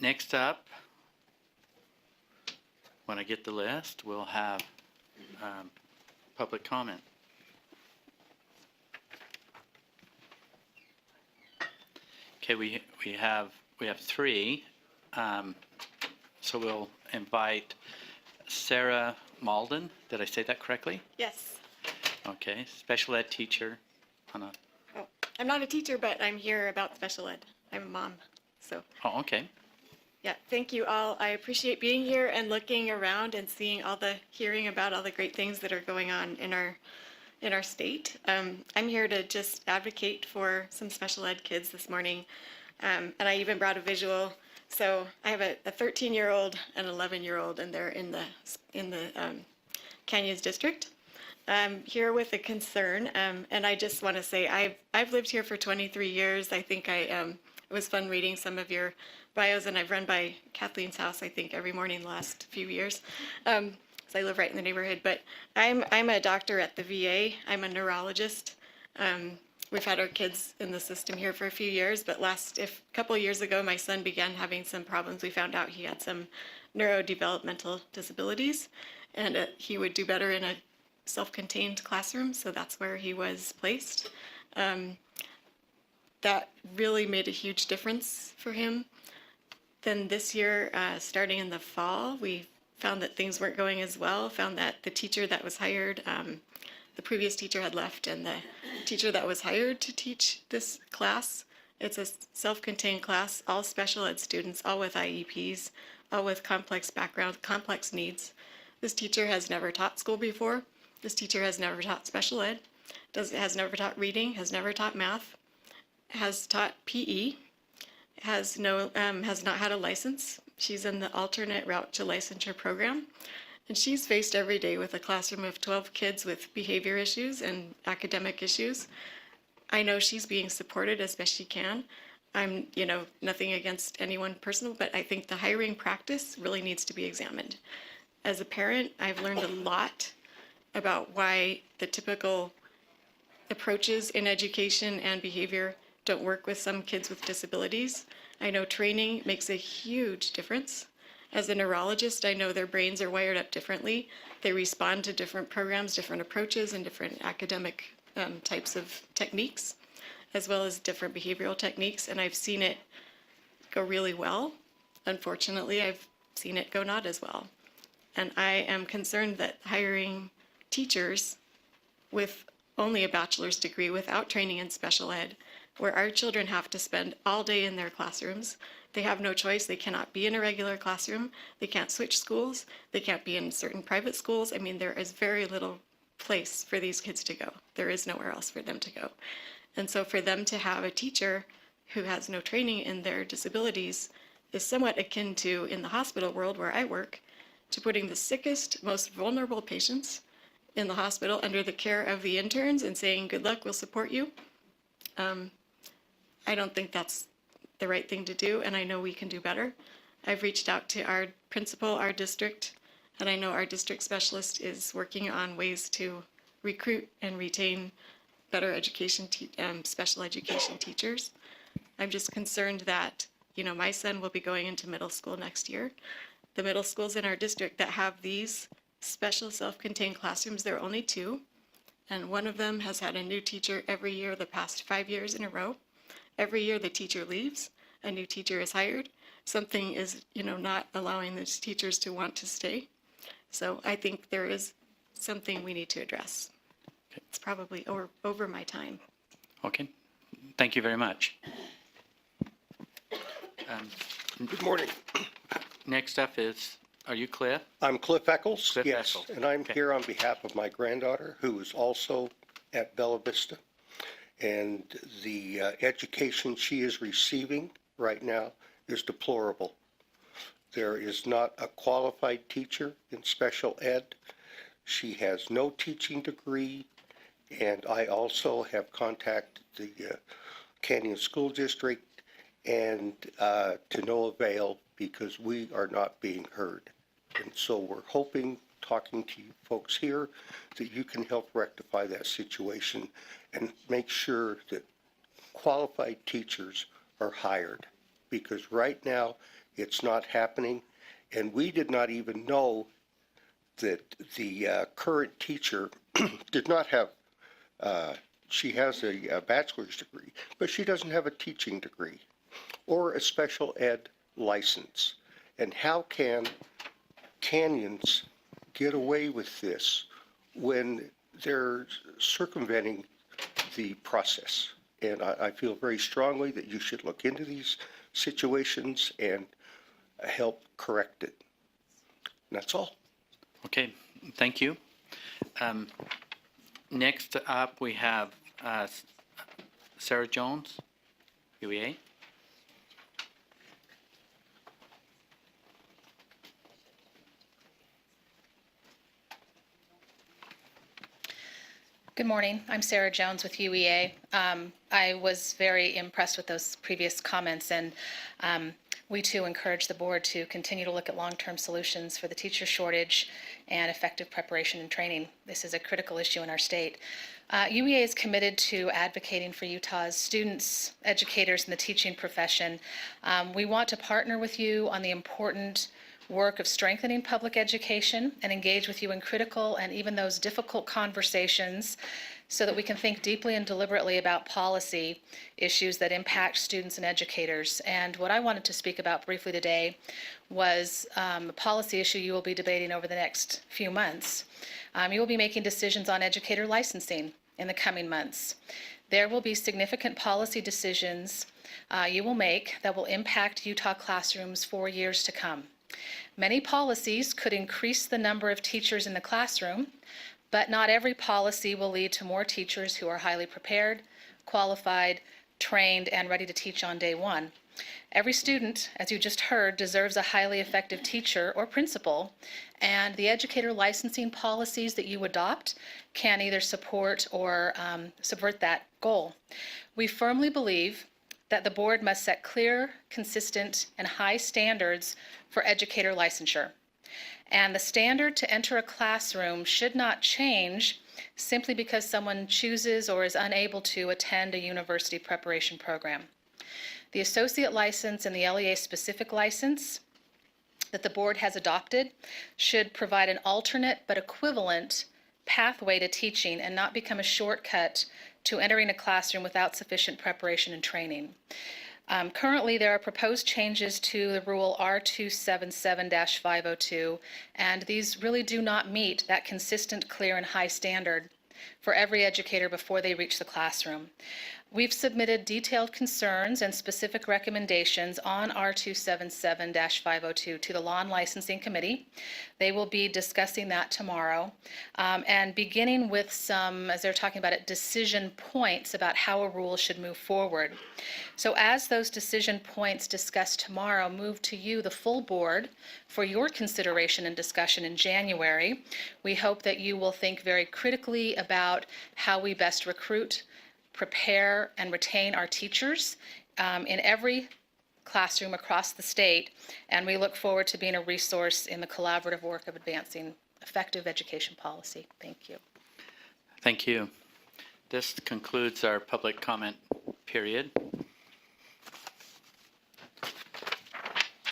Next up, when I get the list, we'll have public comment. Okay, we have three. So we'll invite Sarah Malden. Did I say that correctly? Yes. Okay, special ed teacher. Oh, I'm not a teacher, but I'm here about special ed. I'm a mom, so. Oh, okay. Yeah, thank you all. I appreciate being here and looking around and hearing about all the great things that are going on in our state. I'm here to just advocate for some special ed kids this morning, and I even brought a visual. So I have a 13-year-old and 11-year-old, and they're in the Canyons district. I'm here with a concern, and I just want to say I've lived here for 23 years. I think it was fun reading some of your bios, and I've run by Kathleen's house, I think, every morning the last few years. So I live right in the neighborhood, but I'm a doctor at the VA. I'm a neurologist. We've had our kids in the system here for a few years, but a couple of years ago, my son began having some problems. We found out he had some neurodevelopmental disabilities, and he would do better in a self-contained classroom, so that's where he was placed. That really made a huge difference for him. Then this year, starting in the fall, we found that things weren't going as well, found that the teacher that was hired, the previous teacher had left, and the teacher that was hired to teach this class, it's a self-contained class, all special ed students, all with IEPs, all with complex backgrounds, complex needs. This teacher has never taught school before. This teacher has never taught special ed, has never taught reading, has never taught math, has taught PE, has not had a license. She's in the alternate route to licensure program. And she's faced every day with a classroom of 12 kids with behavior issues and academic issues. I know she's being supported as best she can. I'm, nothing against anyone personal, but I think the hiring practice really needs to be examined. As a parent, I've learned a lot about why the typical approaches in education and behavior don't work with some kids with disabilities. I know training makes a huge difference. As a neurologist, I know their brains are wired up differently. They respond to different programs, different approaches, and different academic types of techniques, as well as different behavioral techniques, and I've seen it go really well. Unfortunately, I've seen it go not as well. And I am concerned that hiring teachers with only a bachelor's degree without training in special ed, where our children have to spend all day in their classrooms. They have no choice. They cannot be in a regular classroom. They can't switch schools. They can't be in certain private schools. I mean, there is very little place for these kids to go. There is nowhere else for them to go. And so for them to have a teacher who has no training in their disabilities is somewhat akin to, in the hospital world where I work, to putting the sickest, most vulnerable patients in the hospital under the care of the interns and saying, good luck, we'll support you. I don't think that's the right thing to do, and I know we can do better. I've reached out to our principal, our district, and I know our district specialist is working on ways to recruit and retain better education, special education teachers. I'm just concerned that, my son will be going into middle school next year. The middle schools in our district that have these special self-contained classrooms, there are only 2, and one of them has had a new teacher every year the past 5 years in a row. Every year the teacher leaves, a new teacher is hired. Something is, not allowing those teachers to want to stay. So I think there is something we need to address. Okay. It's probably over my time. Okay. Thank you very much. Good morning. Next up is, are you Cliff? I'm Cliff Eccles. Cliff yes, Eccles. And I'm Okay. here on behalf of my granddaughter, who is also at Bella Vista. And the education she is receiving right now is deplorable. There is not a qualified teacher in special ed. She has no teaching degree, and I also have contacted the Canyon School District, and to no avail, because we are not being heard. And so we're hoping, talking to you folks here, that you can help rectify that situation and make sure that qualified teachers are hired, because right now it's not happening. And we did not even know that the current teacher did not have, she has a bachelor's degree, but she doesn't have a teaching degree or a special ed license. And how can Canyons get away with this when they're circumventing the process? And I feel very strongly that you should look into these situations and help correct it. And that's all. Okay, thank you. Next up, we have Sarah Jones, UEA. Good morning. I'm Sarah Jones with UEA. I was very impressed with those previous comments, and we too encourage the board to continue to look at long-term solutions for the teacher shortage and effective preparation and training. This is a critical issue in our state. UEA is committed to advocating for Utah's students, educators, and the teaching profession. We want to partner with you on the important work of strengthening public education and engage with you in critical and even those difficult conversations so that we can think deeply and deliberately about policy issues that impact students and educators. And what I wanted to speak about briefly today was a policy issue you will be debating over the next few months. You will be making decisions on educator licensing in the coming months. There will be significant policy decisions you will make that will impact Utah classrooms for years to come. Many policies could increase the number of teachers in the classroom, but not every policy will lead to more teachers who are highly prepared, qualified, trained, and ready to teach on day one. Every student, as you just heard, deserves a highly effective teacher or principal, and the educator licensing policies that you adopt can either support or subvert that goal. We firmly believe that the board must set clear, consistent, and high standards for educator licensure. And the standard to enter a classroom should not change simply because someone chooses or is unable to attend a university preparation program. The associate license and the LEA specific license that the board has adopted should provide an alternate but equivalent pathway to teaching and not become a shortcut to entering a classroom without sufficient preparation and training. Currently, there are proposed changes to the rule R277-502, and these really do not meet that consistent, clear, and high standard for every educator before they reach the classroom. We've submitted detailed concerns and specific recommendations on R277-502 to the Law and Licensing Committee. They will be discussing that tomorrow, and beginning with some, as they're talking about it, decision points about how a rule should move forward. So as those decision points discussed tomorrow move to you, the full board, for your consideration and discussion in January, we hope that you will think very critically about how we best recruit, prepare, and retain our teachers in every classroom across the state, and we look forward to being a resource in the collaborative work of advancing effective education policy. Thank you. Thank you. This concludes our public comment period.